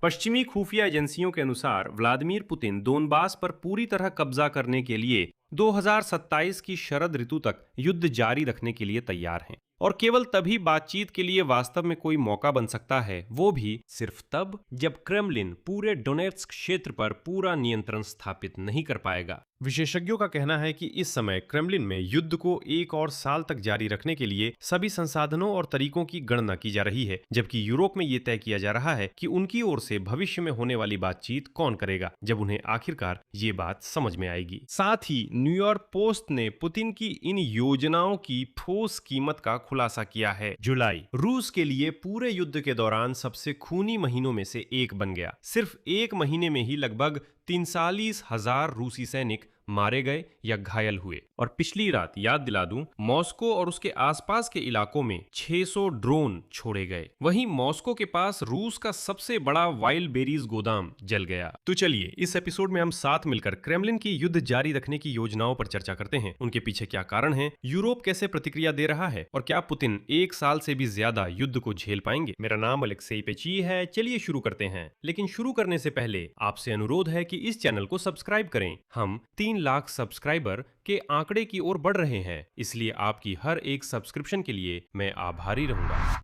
पश्चिमी खुफिया एजेंसियों के अनुसार व्लादिमीर पुतिन दोनबास पर पूरी तरह कब्जा करने के लिए 2027 की शरद ऋतु तक युद्ध जारी रखने के लिए तैयार हैं और केवल तभी बातचीत के लिए वास्तव में कोई मौका बन सकता है, वो भी सिर्फ तब जब क्रेमलिन पूरे डोनेट्स्क क्षेत्र पर पूरा नियंत्रण स्थापित नहीं कर पाएगा। विशेषज्ञों का कहना है कि इस समय क्रेमलिन में युद्ध को एक और साल तक जारी रखने के लिए सभी संसाधनों और तरीकों की गणना की जा रही है, जबकि यूरोप में ये तय किया जा रहा है कि उनकी ओर से भविष्य में होने वाली बातचीत कौन करेगा, जब उन्हें आखिरकार ये बात समझ में आएगी। साथ ही न्यूयॉर्क पोस्ट ने पुतिन की इन योजनाओं की ठोस कीमत का खुलासा किया है। जुलाई रूस के लिए पूरे युद्ध के दौरान सबसे खूनी महीनों में से एक बन गया। सिर्फ एक महीने में ही लगभग 43,000 रूसी सैनिक मारे गए या घायल हुए। और पिछली रात याद दिला दूं, मॉस्को और उसके आसपास के इलाकों में 600 ड्रोन छोड़े गए। वहीं मॉस्को के पास रूस का सबसे बड़ा वाइल्ड बेरीज गोदाम जल गया। तो चलिए इस एपिसोड में हम साथ मिलकर क्रेमलिन की युद्ध जारी रखने की योजनाओं पर चर्चा करते हैं। उनके पीछे क्या कारण है, यूरोप कैसे प्रतिक्रिया दे रहा है और क्या पुतिन एक साल से भी ज्यादा युद्ध को झेल पाएंगे। मेरा नाम अलेक्सेई पेची है, चलिए शुरू करते हैं। लेकिन शुरू करने से पहले आपसे अनुरोध है कि इस चैनल को सब्सक्राइब करें। हम 3 लाख सब्सक्राइबर के आंकड़े की ओर बढ़ रहे हैं, इसलिए आपकी हर एक सब्सक्रिप्शन के लिए मैं आभारी रहूंगा।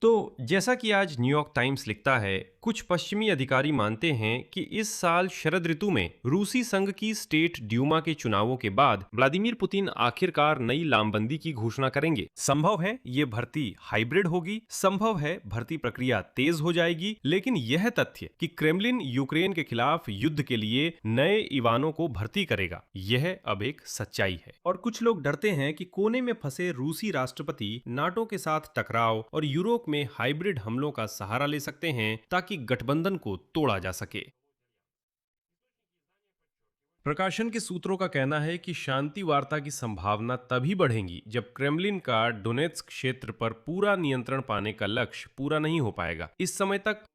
तो जैसा कि आज न्यूयॉर्क टाइम्स लिखता है, कुछ पश्चिमी अधिकारी मानते हैं कि इस साल शरद ऋतु में रूसी संघ की स्टेट ड्यूमा के चुनावों के बाद व्लादिमीर पुतिन आखिरकार नई लामबंदी की घोषणा करेंगे। संभव है ये भर्ती हाइब्रिड होगी, संभव है भर्ती प्रक्रिया तेज हो जाएगी, लेकिन यह तथ्य कि क्रेमलिन यूक्रेन के खिलाफ युद्ध के लिए नए इवानों को भर्ती करेगा, यह अब एक सच्चाई है। और कुछ लोग डरते हैं कि कोने में फंसे रूसी राष्ट्रपति नाटो के साथ टकराव और यूरोप में हाइब्रिड हमलों का सहारा ले सकते हैं ताकि गठबंधन को तोड़ा जा सके। प्रकाशन के सूत्रों का कहना है कि शांति वार्ता की संभावना तभी बढ़ेगी जब क्रेमलिन का डोनेट्स्क क्षेत्र पर पूरा नियंत्रण पाने का लक्ष्य पूरा नहीं हो पाएगा। इस समय तक,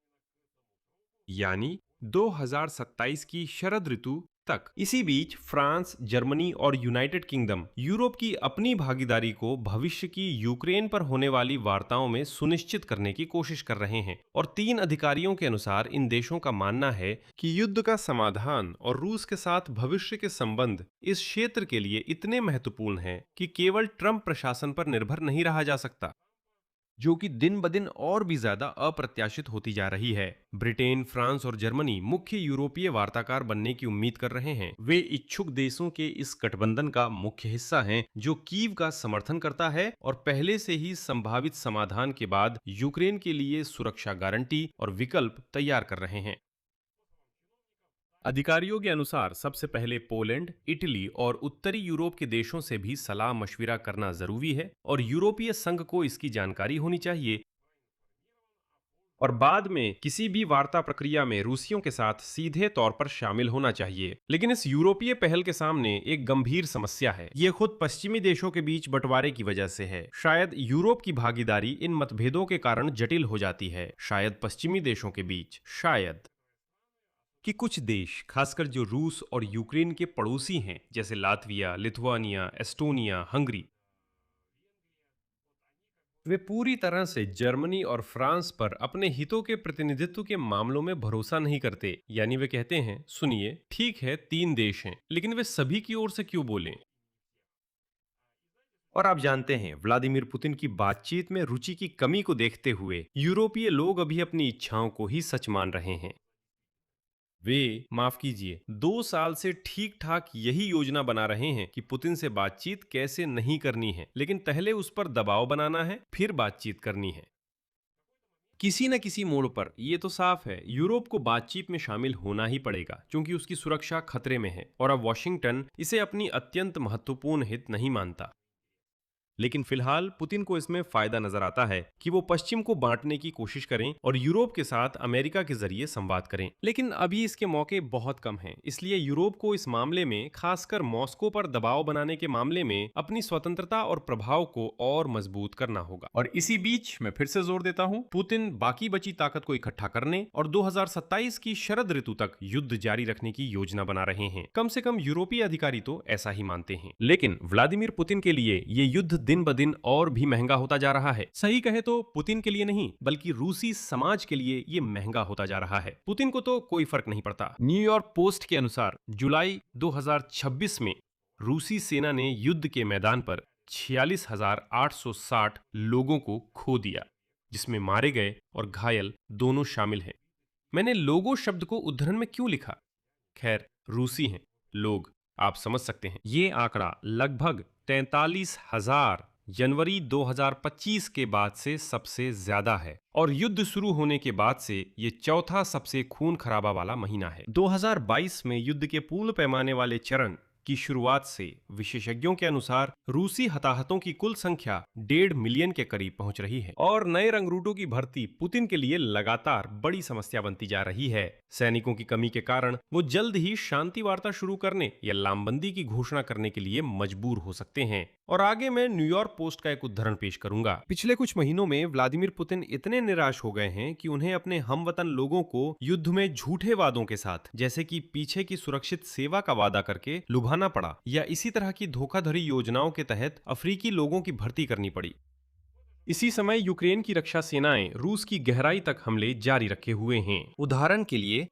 यानी 2027 की शरद ऋतु तक। इसी बीच फ्रांस, जर्मनी और यूनाइटेड किंगडम यूरोप की अपनी भागीदारी को भविष्य की यूक्रेन पर होने वाली वार्ताओं में सुनिश्चित करने की कोशिश कर रहे हैं। और 3 अधिकारियों के अनुसार इन देशों का मानना है कि युद्ध का समाधान और रूस के साथ भविष्य के संबंध इस क्षेत्र के लिए इतने महत्वपूर्ण हैं कि केवल ट्रंप प्रशासन पर निर्भर नहीं रहा जा सकता, जो कि दिन ब दिन और भी ज्यादा अप्रत्याशित होती जा रही है। ब्रिटेन, फ्रांस और जर्मनी मुख्य यूरोपीय वार्ताकार बनने की उम्मीद कर रहे हैं। वे इच्छुक देशों के इस गठबंधन का मुख्य हिस्सा हैं, जो कीव का समर्थन करता है और पहले से ही संभावित समाधान के बाद यूक्रेन के लिए सुरक्षा गारंटी और विकल्प तैयार कर रहे हैं। अधिकारियों के अनुसार सबसे पहले पोलैंड, इटली और उत्तरी यूरोप के देशों से भी सलाह मशविरा करना जरूरी है और यूरोपीय संघ को इसकी जानकारी होनी चाहिए। और बाद में किसी भी वार्ता प्रक्रिया में रूसियों के साथ सीधे तौर पर शामिल होना चाहिए। लेकिन इस यूरोपीय पहल के सामने एक गंभीर समस्या है। ये खुद पश्चिमी देशों के बीच बंटवारे की वजह से है। शायद यूरोप की भागीदारी इन मतभेदों के कारण जटिल हो जाती है, शायद पश्चिमी देशों के बीच, शायद कि कुछ देश, खासकर जो रूस और यूक्रेन के पड़ोसी हैं, जैसे लातविया, लिथुआनिया, एस्टोनिया, हंगरी, वे पूरी तरह से जर्मनी और फ्रांस पर अपने हितों के प्रतिनिधित्व के मामलों में भरोसा नहीं करते। यानी वे कहते हैं, सुनिए, ठीक है 3 देश हैं, लेकिन वे सभी की ओर से क्यों बोलें। और आप जानते हैं, व्लादिमीर पुतिन की बातचीत में रुचि की कमी को देखते हुए यूरोपीय लोग अभी अपनी इच्छाओं को ही सच मान रहे हैं। वे, माफ कीजिए, 2 साल से ठीक ठाक यही योजना बना रहे हैं कि पुतिन से बातचीत कैसे नहीं करनी है, लेकिन पहले उस पर दबाव बनाना है, फिर बातचीत करनी है। किसी न किसी मोड़ पर यह तो साफ है, यूरोप को बातचीत में शामिल होना ही पड़ेगा, क्योंकि उसकी सुरक्षा खतरे में है और अब वॉशिंगटन इसे अपनी अत्यंत महत्वपूर्ण हित नहीं मानता। लेकिन फिलहाल पुतिन को इसमें फायदा नजर आता है कि वो पश्चिम को बांटने की कोशिश करें और यूरोप के साथ अमेरिका के जरिए संवाद करें। लेकिन अभी इसके मौके बहुत कम हैं, इसलिए यूरोप को इस मामले में, खासकर मॉस्को पर दबाव बनाने के मामले में, अपनी स्वतंत्रता और प्रभाव को और मजबूत करना होगा। और इसी बीच मैं फिर से जोर देता हूं, पुतिन बाकी बची ताकत को इकट्ठा करने और 2027 की शरद ऋतु तक युद्ध जारी रखने की योजना बना रहे हैं। कम से कम यूरोपीय अधिकारी तो ऐसा ही मानते हैं। लेकिन व्लादिमीर पुतिन के लिए ये युद्ध दिन ब दिन और भी महंगा होता जा रहा है। सही कहे तो पुतिन के लिए नहीं, बल्कि रूसी समाज के लिए ये महंगा होता जा रहा है। पुतिन को तो कोई फर्क नहीं पड़ता। न्यूयॉर्क पोस्ट के अनुसार जुलाई 2026 में रूसी सेना ने युद्ध के मैदान पर 46,860 लोगों को खो दिया, जिसमें मारे गए और घायल दोनों शामिल हैं। मैंने लोगों शब्द को उद्धरण में क्यों लिखा? खैर, रूसी हैं लोग, आप समझ सकते हैं। ये आंकड़ा लगभग 43,000 जनवरी 2025 के बाद से सबसे ज्यादा है और युद्ध शुरू होने के बाद से ये चौथा सबसे खून खराबा वाला महीना है। 2022 में युद्ध के पूर्ण पैमाने वाले चरण की शुरुआत से विशेषज्ञों के अनुसार रूसी हताहतों की कुल संख्या 1.5 मिलियन के करीब पहुंच रही है और नए रंगरूटों की भर्ती पुतिन के लिए लगातार बड़ी समस्या बनती जा रही है। सैनिकों की कमी के कारण वो जल्द ही शांति वार्ता शुरू करने या लामबंदी की घोषणा करने के लिए मजबूर हो सकते हैं। और आगे मैं न्यूयॉर्क पोस्ट का एक उद्धरण पेश करूंगा। पिछले कुछ महीनों में व्लादिमीर पुतिन इतने निराश हो गए हैं कि उन्हें अपने हमवतन लोगों को युद्ध में झूठे वादों के साथ, जैसे कि पीछे की सुरक्षित सेवा का वादा करके लुभाना पड़ा या इसी तरह की धोखाधड़ी योजनाओं के तहत अफ्रीकी लोगों की भर्ती करनी पड़ी। इसी समय यूक्रेन की रक्षा सेनाएं रूस की गहराई तक हमले जारी रखे हुए हैं। उदाहरण के लिए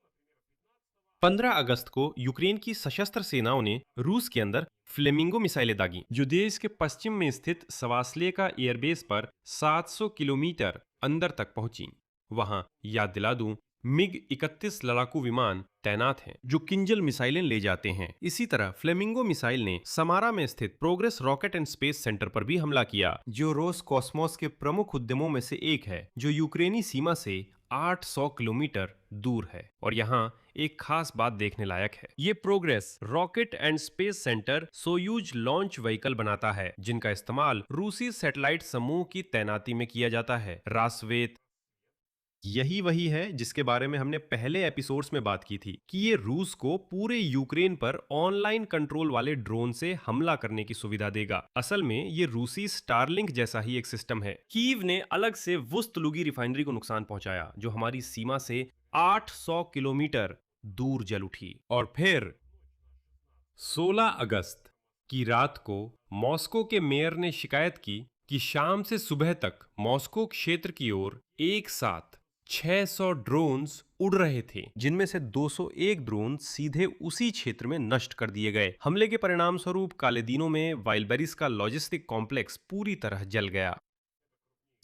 15 अगस्त को यूक्रेन की सशस्त्र सेनाओं ने रूस के अंदर फ्लेमिंगो मिसाइलें दागी, जो देश के पश्चिम में स्थित सवास्लेका एयरबेस पर 700 किलोमीटर अंदर तक पहुंची। वहां, याद दिला दूं, मिग 31 लड़ाकू विमान तैनात हैं जो किंजल मिसाइलें ले जाते हैं। इसी तरह फ्लेमिंगो मिसाइल ने समारा में स्थित progress rocket and space centre पर भी हमला किया, जो रोस कॉस्मोस के प्रमुख उद्यमों में से एक है, जो यूक्रेनी सीमा से 800 किलोमीटर दूर है। और यहाँ एक खास बात देखने लायक है। ये progress rocket and space centre Soyuz launch vehicle बनाता है, जिनका इस्तेमाल रूसी सैटेलाइट समूह की तैनाती में किया जाता है। रासवेत यही वही है जिसके बारे में हमने पहले एपिसोड्स में बात की थी कि ये रूस को पूरे यूक्रेन पर ऑनलाइन कंट्रोल वाले ड्रोन से हमला करने की सुविधा देगा। असल में ये रूसी स्टारलिंक जैसा ही एक सिस्टम है। कीव ने अलग से वुस्तलुगी रिफाइनरी को नुकसान पहुंचाया, जो हमारी सीमा से 800 किलोमीटर दूर जल उठी। और फिर 16 अगस्त की रात को मॉस्को के मेयर ने शिकायत की कि शाम से सुबह तक मॉस्को क्षेत्र की ओर एक साथ 600 ड्रोन्स उड़ रहे थे, जिनमें से 201 ड्रोन सीधे उसी क्षेत्र में नष्ट कर दिए गए। हमले के परिणाम स्वरूप काले दिनों में वाइलबेरिस का लॉजिस्टिक कॉम्प्लेक्स पूरी तरह जल गया।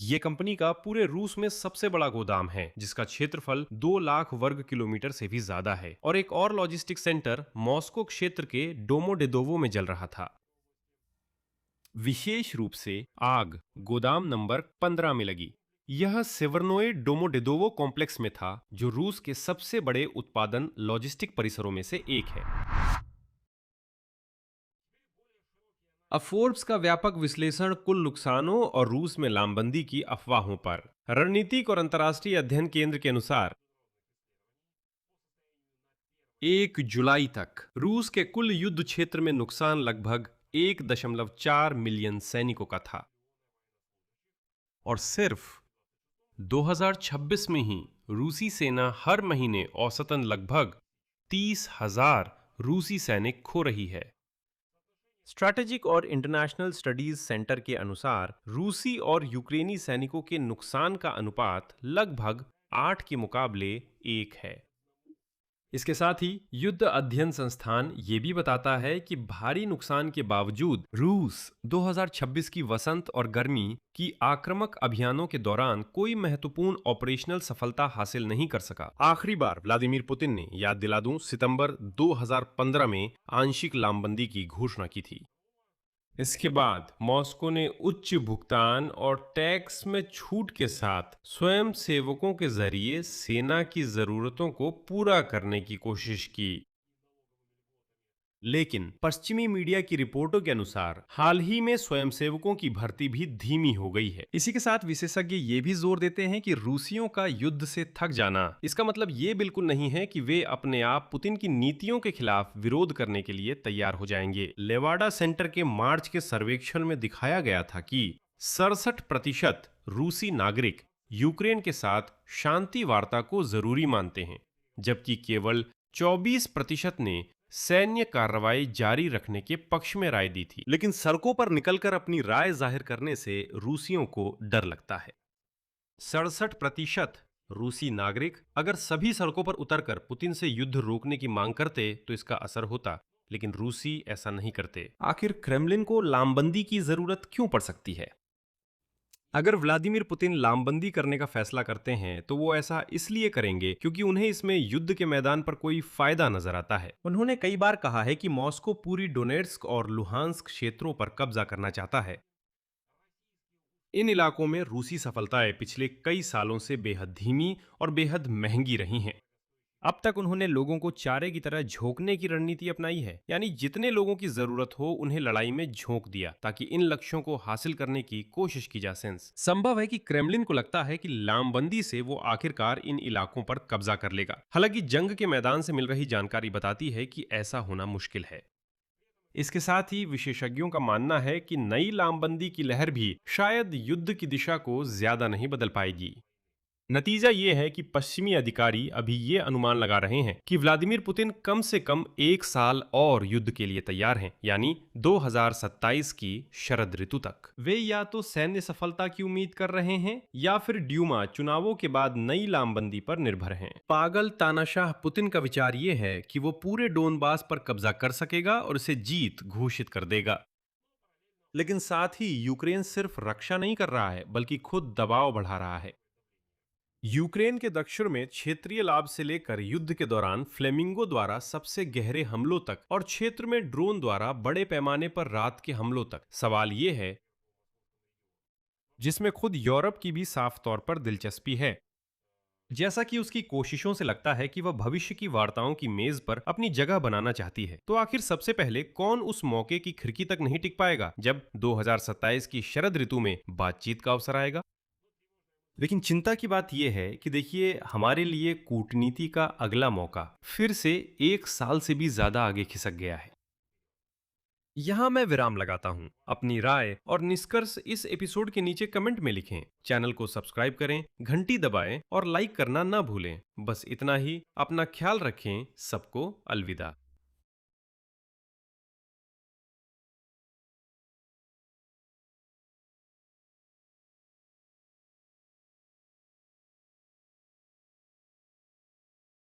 ये कंपनी का पूरे रूस में सबसे बड़ा गोदाम है, जिसका क्षेत्रफल 2 लाख वर्ग किलोमीटर से भी ज्यादा है। और एक और लॉजिस्टिक सेंटर मॉस्को क्षेत्र के डोमोडेदोवो में जल रहा था। विशेष रूप से आग गोदाम नंबर 15 में लगी। यह सेवर्नोए डोमोडेदोवो कॉम्प्लेक्स में था, जो रूस के सबसे बड़े उत्पादन लॉजिस्टिक परिसरों में से एक है। अब फोर्ब्स का व्यापक विश्लेषण कुल नुकसानों और रूस में लामबंदी की अफवाहों पर। रणनीतिक और अंतर्राष्ट्रीय अध्ययन केंद्र के अनुसार 1 जुलाई तक रूस के कुल युद्ध क्षेत्र में नुकसान लगभग 1.4 मिलियन सैनिकों का था और सिर्फ 2026 में ही रूसी सेना हर महीने औसतन लगभग 30,000 रूसी सैनिक खो रही है। स्ट्रैटेजिक और इंटरनेशनल स्टडीज सेंटर के अनुसार रूसी और यूक्रेनी सैनिकों के नुकसान का अनुपात लगभग 8 के मुकाबले 1 है। इसके साथ ही युद्ध अध्ययन संस्थान ये भी बताता है कि भारी नुकसान के बावजूद रूस 2026 की वसंत और गर्मी की आक्रामक अभियानों के दौरान कोई महत्वपूर्ण ऑपरेशनल सफलता हासिल नहीं कर सका। आखिरी बार व्लादिमीर पुतिन ने, याद दिला दूं, सितंबर 2015 में आंशिक लामबंदी की घोषणा की थी। इसके बाद मॉस्को ने उच्च भुगतान और टैक्स में छूट के साथ स्वयं सेवकों के जरिए सेना की जरूरतों को पूरा करने की कोशिश की। लेकिन पश्चिमी मीडिया की रिपोर्टों के अनुसार हाल ही में स्वयंसेवकों की भर्ती भी धीमी हो गई है। इसी के साथ विशेषज्ञ ये भी जोर देते हैं कि रूसियों का युद्ध से थक जाना इसका मतलब ये बिल्कुल नहीं है कि वे अपने आप पुतिन की नीतियों के खिलाफ विरोध करने के लिए तैयार हो जाएंगे। लेवाडा सेंटर के मार्च के सर्वेक्षण में दिखाया गया था कि 67% रूसी नागरिक यूक्रेन के साथ शांति वार्ता को जरूरी मानते हैं, जबकि केवल 24% ने सैन्य कार्रवाई जारी रखने के पक्ष में राय दी थी, लेकिन सड़कों पर निकलकर अपनी राय जाहिर करने से रूसियों को डर लगता है। 67% रूसी नागरिक अगर सभी सड़कों पर उतरकर पुतिन से युद्ध रोकने की मांग करते तो इसका असर होता, लेकिन रूसी ऐसा नहीं करते। आखिर क्रेमलिन को लामबंदी की जरूरत क्यों पड़ सकती है? अगर व्लादिमीर पुतिन लामबंदी करने का फैसला करते हैं तो वो ऐसा इसलिए करेंगे क्योंकि उन्हें इसमें युद्ध के मैदान पर कोई फायदा नजर आता है। उन्होंने कई बार कहा है कि मॉस्को पूरी डोनेट्स्क और लुहांस्क क्षेत्रों पर कब्जा करना चाहता है। इन इलाकों में रूसी सफलताएं पिछले कई सालों से बेहद धीमी और बेहद महंगी रही हैं। अब तक उन्होंने लोगों को चारे की तरह झोंकने की रणनीति अपनाई है, यानी जितने लोगों की जरूरत हो उन्हें लड़ाई में झोंक दिया ताकि इन लक्ष्यों को हासिल करने की कोशिश की जा सके। संभव है कि क्रेमलिन को लगता है कि लामबंदी से वो आखिरकार इन इलाकों पर कब्जा कर लेगा। हालांकि जंग के मैदान से मिल रही जानकारी बताती है कि ऐसा होना मुश्किल है। इसके साथ ही विशेषज्ञों का मानना है कि नई लामबंदी की लहर भी शायद युद्ध की दिशा को ज्यादा नहीं बदल पाएगी। नतीजा ये है कि पश्चिमी अधिकारी अभी ये अनुमान लगा रहे हैं कि व्लादिमीर पुतिन कम से कम 1 साल और युद्ध के लिए तैयार हैं, यानी 2027 की शरद ऋतु तक। वे या तो सैन्य सफलता की उम्मीद कर रहे हैं या फिर ड्यूमा चुनावों के बाद नई लामबंदी पर निर्भर हैं। पागल तानाशाह पुतिन का विचार ये है कि वो पूरे डोनबास पर कब्जा कर सकेगा और इसे जीत घोषित कर देगा। लेकिन साथ ही यूक्रेन सिर्फ रक्षा नहीं कर रहा है बल्कि खुद दबाव बढ़ा रहा है। यूक्रेन के दक्षिण में क्षेत्रीय लाभ से लेकर युद्ध के दौरान फ्लेमिंगो द्वारा सबसे गहरे हमलों तक और क्षेत्र में ड्रोन द्वारा बड़े पैमाने पर रात के हमलों तक, सवाल यह है जिसमें खुद यूरोप की भी साफ तौर पर दिलचस्पी है। जैसा कि उसकी कोशिशों से लगता है कि वह भविष्य की वार्ताओं की मेज पर अपनी जगह बनाना चाहती है, तो आखिर सबसे पहले कौन उस मौके की खिड़की तक नहीं टिक पाएगा जब 2027 की शरद ऋतु में बातचीत का अवसर आएगा। लेकिन चिंता की बात यह है कि देखिए, हमारे लिए कूटनीति का अगला मौका फिर से 1 साल से भी ज्यादा आगे खिसक गया है। यहां मैं विराम लगाता हूं। अपनी राय और निष्कर्ष इस एपिसोड के नीचे कमेंट में लिखें। चैनल को सब्सक्राइब करें, घंटी दबाएं और लाइक करना ना भूलें। बस इतना ही। अपना ख्याल रखें। सबको अलविदा।